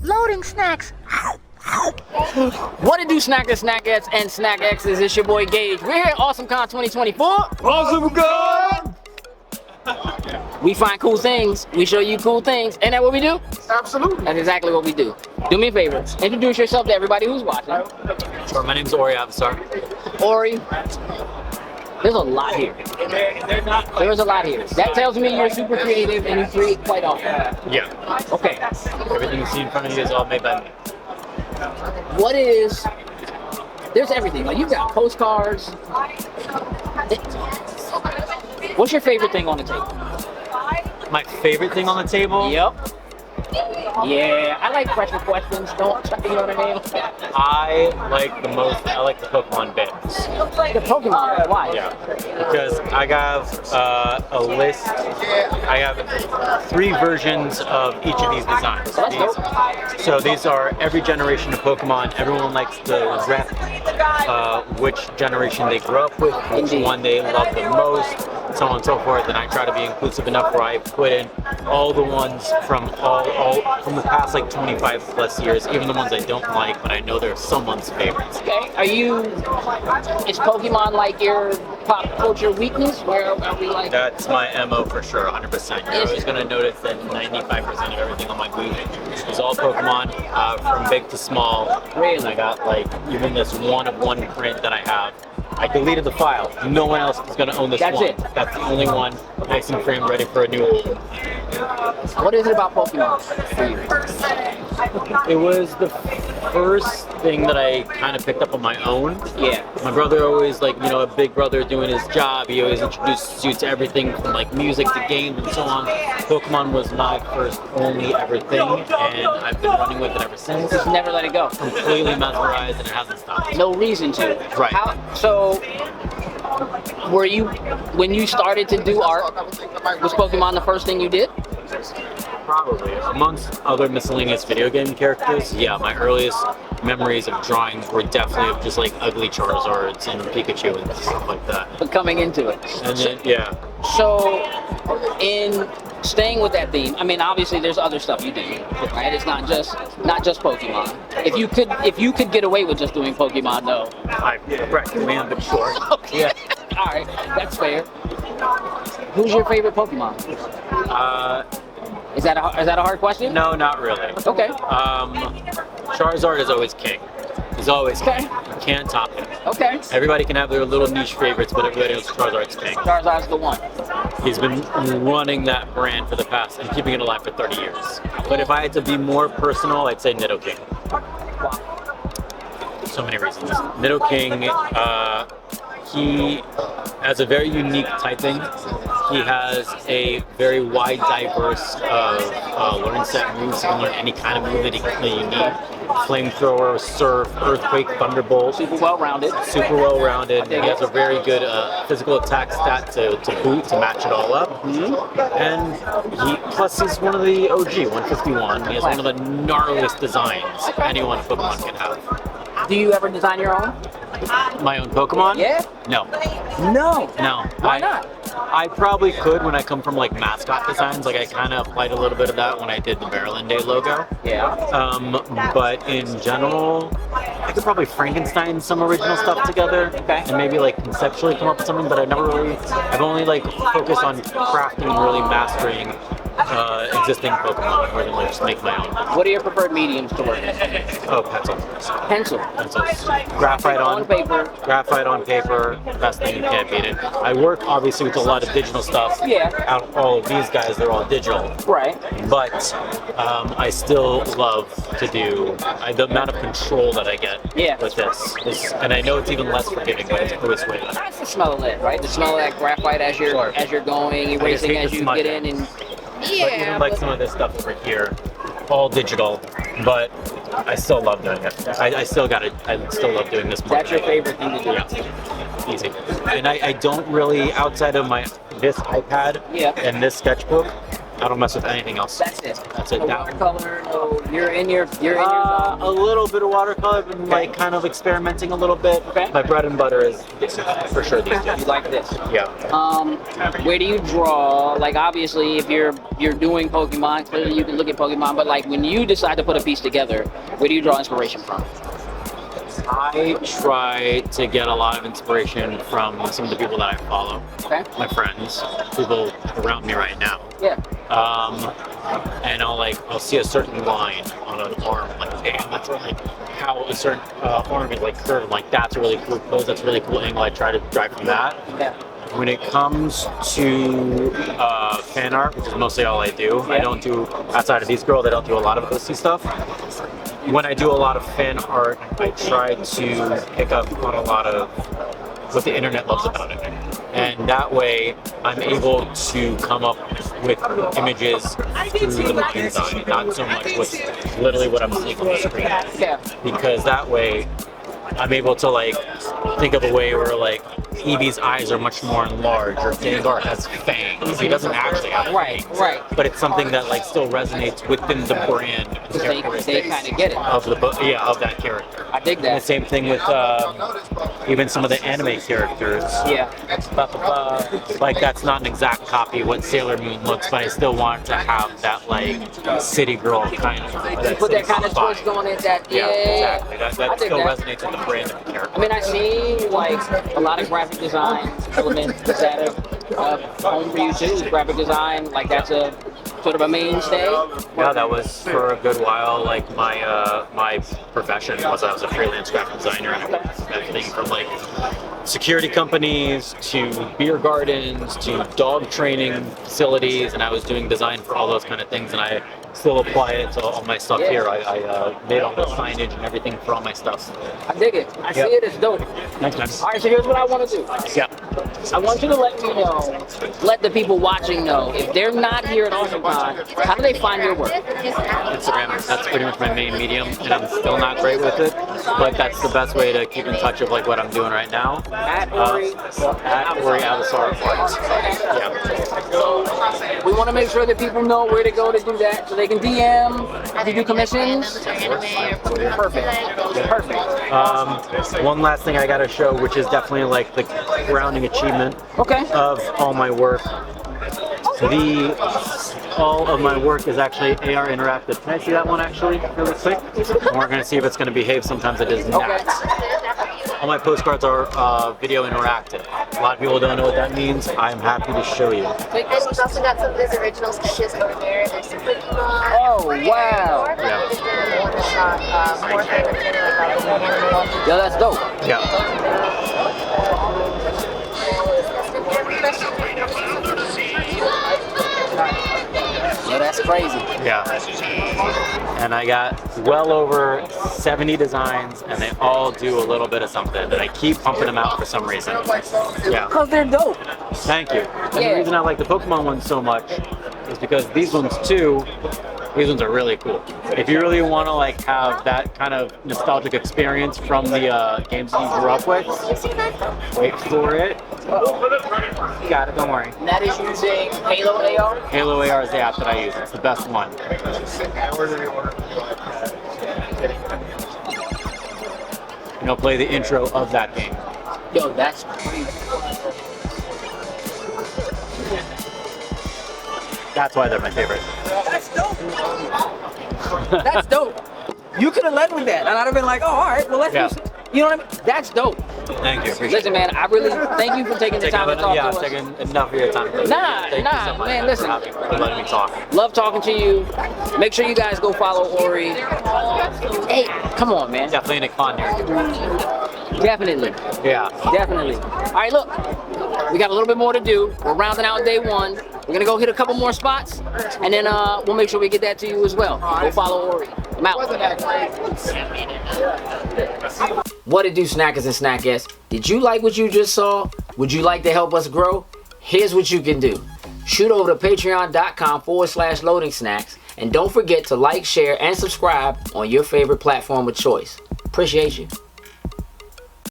Loading snacks. What it do, snackers, snackettes, and snack X's? It's your boy Gage. We're here at AwesomeCon 2024. Awesome God! We find cool things, we show you cool things. Ain't that what we do? Absolutely. That's exactly what we do. Do me a favor, introduce yourself to everybody who's watching. Sure, my name's Ori Avissar. Ori, there's a lot here. There's a lot here. That tells me you're super creative and you create quite often. Yeah. Okay. Everything you see in front of you is all made by me. What is, there's everything. Like, you've got postcards. What's your favorite thing on the table? My favorite thing on the table? Yep. Yeah, I like pressure questions. Don't, you know what I mean? I like the Pokemon bits. The Pokemon, why? Yeah. Because I have a list. I have 3 versions of each of these designs. So that's dope. So these are every generation of Pokemon. Everyone likes to rep which generation they grew up with, which Indeed. one they love the most, so on and so forth. And I try to be inclusive enough where I put in all the ones from from the past like 25 plus years, even the ones I don't like, but I know they're someone's favorites. Okay, is Pokemon like your pop culture weakness? Where are we like? That's my MO for sure, 100%. You're always going to notice that 95% of everything on my booth is all Pokemon, from big to small. Really? I got like even this one of one print that I have. I deleted the file. No one else is going to own this That's one. it. That's the only one, nice and framed, ready for a new one. What is it about Pokemon for you? It was the first thing that I kind of picked up on my own. Yeah. My brother always, like, a big brother doing his job, he always introduces you to everything from like music to games and so on. Pokemon was my first only ever thing, and I've been running with it ever since. Just never let it go. Completely mesmerized, and it hasn't stopped. No reason to. Right. So, were you, when you started to do art, was Pokemon the first thing you did? Probably. Amongst other miscellaneous video game characters, yeah, my earliest memories of drawings were definitely of just like ugly Charizards and Pikachu and stuff like that. But coming into it. And then, yeah. So, in staying with that theme, I mean, obviously there's other stuff you do, right? It's not just Pokemon. If you could get away with just doing Pokemon, though. I recommend, but sure. Okay. Yeah. All right, that's fair. Who's your favorite Pokemon? Is that a hard question? No, not really. Okay. Charizard is always king. He's always king. Okay. You can't top him. Okay. Everybody can have their little niche favorites, but everybody knows Charizard's king. Charizard's the one. He's been running that brand for the past and keeping it alive for 30 years. But if I had to be more personal, I'd say Nidoking. So many reasons. Nidoking, he has a very unique typing. He has a very wide, diverse learn set moves. You can learn any kind of move that you need. Flamethrower, Surf, Earthquake, Thunderbolt. Super well-rounded. Super well-rounded. He has a very good physical attack stat to boot, to match it all up. And plus he's one of the OG, 151. He has one of the gnarliest designs anyone Pokemon can have. Do you ever design your own? My own Pokemon? Yeah? No. No. No. Why not? I probably could when I come from like mascot designs. Like I kind of applied a little bit of that when I did the Maryland Day logo. Yeah. But in general, I could probably Frankenstein some original stuff together. Okay. And maybe like conceptually come up with something, but I've only like focused on crafting and really mastering existing Pokemon more than like just make my own. What are your preferred mediums to work with? Oh, pencil. Pencil. Pencils. Graphite on paper. Graphite on paper. Best thing, you can't beat it. I work obviously with a lot of digital stuff. Yeah. Out of all of these guys, they're all digital. Right. But I still love to do the amount of control that I get with this. And I know it's even less forgiving, but it's always way better. That's the smell of it, right? The smell of that graphite as you're going, erasing as you get in, and But even like some of this stuff over here, all digital, but I still love doing it. I still love doing this. That's your favorite thing to do. Yeah, easy. And I don't really, outside of this iPad and this sketchbook, I don't mess with anything else. That's it. That's it. No That- watercolor. No, you're in your zone. A little bit of watercolor, been like kind of experimenting a little bit. Okay. My bread and butter is for sure these days. You like this? Yeah. Where do you draw? Like obviously, if you're doing Pokemon, clearly you can look at Pokemon. But like when you decide to put a piece together, where do you draw inspiration from? I try to get a lot of inspiration from some of the people that I follow. Okay. My friends, people around me right now. Yeah. And I'll see a certain line on an arm, like damn, that's like how a certain arm is like curved. I'm like that's a really cool pose. That's a really cool angle. I try to drive from that. Yeah. When it comes to fan art, which is mostly all I do, I don't do outside of these girls. I don't do a lot of ghosty stuff. When I do a lot of fan art, I try to pick up on a lot of what the internet loves about it. And that way, I'm able to come up with images through the movie design, not so much with literally what I'm seeing on the screen. Yeah. Because that way, I'm able to like think of a way where like Eevee's eyes are much more enlarged, or Gengar has fangs. He doesn't actually have Right. fangs. Right. But it's something that like still resonates within the brand and They kind of get it. of the book, yeah, of that character. I dig And the that. same thing with even some of the anime characters. Yeah. Like that's not an exact copy of what Sailor Moon looks, but I still want to have that like city girl kind of. Put that kind of twist on it. Yeah, exactly. I That dig still that. resonates with the brand of the character. I mean, I see like a lot of graphic design elements that are home for you too. Graphic design, like that's a sort of a mainstay. Yeah, that was for a good while. Like my profession was I was a freelance graphic designer, and I worked with everything from like security companies to beer gardens to dog training facilities, and I was doing design for all those kind of things, and I still apply it to all my stuff here. I made all the signage and everything for all my stuff. I dig it. I see it. It's dope. Next time. All right, so here's what I want to do. Yeah. I want you to let me know, let the people watching know, if they're not here at AwesomeCon, how do they find your work? Instagram. That's pretty much my main medium, and I'm still not great with it, but that's the best way to keep in touch of like what I'm doing right now. At Ori. At Ori Avissar Art. Yeah. We want to make sure that people know where to go to do that, so they can DM, to do commissions. Perfect. One last thing I gotta show, which is definitely like the grounding achievement Okay. of all my work. All of my work is actually AR interactive. Can I see that one actually, really quick? And we're gonna see if it's gonna behave. Sometimes it is not. Okay. All my postcards are video interactive. A lot of people don't know what that means. I'm happy to show you. And we've also got some of his original sketches over here. There's some Pokemon. Oh, wow. Yeah. Yo, that's dope. Yeah. Yo, that's crazy. Yeah. And I got well over 70 designs, and they all do a little bit of something. And I keep pumping them out for some reason. Yeah. Because they're dope. Thank you. And Yeah. the reason I like the Pokemon ones so much is because these ones too, these ones are really cool. If you really want to like have that kind of nostalgic experience from the games that you grew up with, wait for it. You got it, don't worry. And that is using Halo AR? Halo AR is the app that I use. It's the best one. And I'll play the intro of that game. Yo, that's crazy. That's why they're my favorite. That's dope. That's dope. You could have led with that, and I'd have been like, oh, all right, well, let's Yeah. do some. You know what I mean? That's dope. Thank you. Appreciate Listen, man, I really thank you for taking the time to talk to us. taking enough of your time. Thank you nah, so much man, listen. for letting me talk. Love talking to you. Make sure you guys go follow Ori. Hey, come on, man. Definitely a con here. Definitely. Yeah. Definitely. All right, look. We got a little bit more to do. We're rounding out day one. We're going to go hit a couple more spots, and then we'll make sure we get that to you as well. Go follow Ori. I'm out. What it do, snackers and snackettes? Did you like what you just saw? Would you like to help us grow? Here's what you can do. Shoot over to patreon.com/loading snacks, and don't forget to like, share, and subscribe on your favorite platform of choice. Appreciate you.